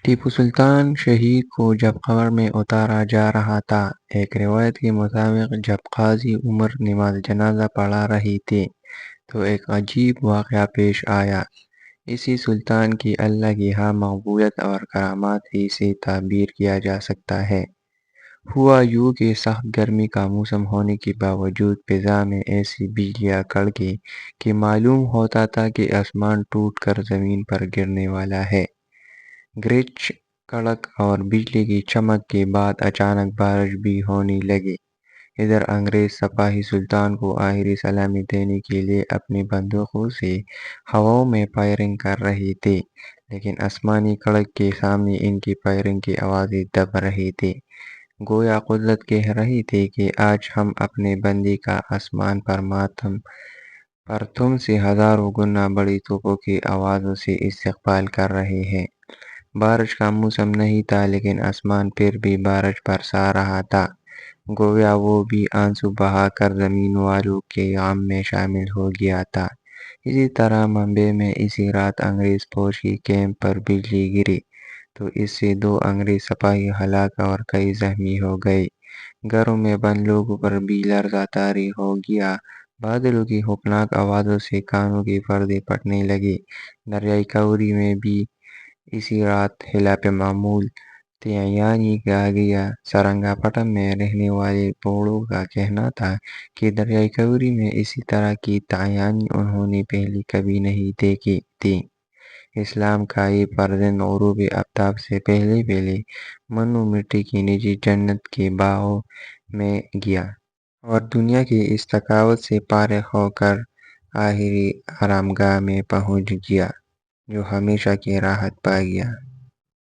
ٹیپو سلطان شہید کو جب قبر میں اتارا جا رہا تھا، ایک روایت کے مطابق جب قاضی عمر نماز جنازہ پڑھا رہی تھی تو ایک عجیب واقعہ پیش آیا۔ اسی سلطان کی اللہ کی ہاں مقبولیت اور کرامات ہی سے تعبیر کیا جا سکتا ہے۔ ہوا یوں کہ سخت گرمی کا موسم ہونے کے باوجود فضا میں ایسی بجلیاں کڑکی کہ معلوم ہوتا تھا کہ آسمان ٹوٹ کر زمین پر گرنے والا ہے۔ گرج، کڑک اور بجلی کی چمک کے بعد اچانک بارش بھی ہونے لگی۔ ادھر انگریز سپاہی سلطان کو آخری سلامی دینے کے لیے اپنی بندوقوں سے ہواؤں میں فائرنگ کر رہے تھے، لیکن آسمانی کڑک کے سامنے ان کی فائرنگ کی آوازیں دب رہی تھیں۔ گویا قدرت کہہ رہی تھی کہ آج ہم اپنے بندے کا آسمان پر ماتم پر تم سے ہزاروں گنا بڑی توپوں کی آوازوں سے استقبال کر رہے ہیں۔ بارش کا موسم نہیں تھا، لیکن آسمان پھر بھی بارش برسا رہا تھا، گویا وہ بھی آنسو بہا کر زمین والوں کے غم میں شامل ہو گیا تھا۔ اسی طرح ممبئی میں اسی رات انگریز فوج کی کیمپ پر بجلی گری تو اس سے 2 انگریز سپاہی ہلاک اور کئی زخمی ہو گئے۔ گھروں میں بند لوگوں پر بھی لرزہ طاری ہو گیا۔ بادلوں کی خوفناک آوازوں سے کانوں کے پردے پھٹنے لگے۔ دریائے کاوری میں بھی اسی رات خلاف معمول تعینی کیا گیا۔ سرنگا پٹم میں رہنے والے بوڑوں کا کہنا تھا کہ دریائے کاوری میں اسی طرح کی تعینی انہوں نے پہلے کبھی نہیں دیکھی تھی۔ اسلام کا یہ فرزند غروب آفتاب سے پہلے منو مٹی کی نجی جنت کے باغوں میں گیا اور دنیا کی اس تھکاوٹ سے فارغ ہو کر آخری آرامگاہ میں پہنچ گیا، جو ہمیشہ کی راحت پا گیا۔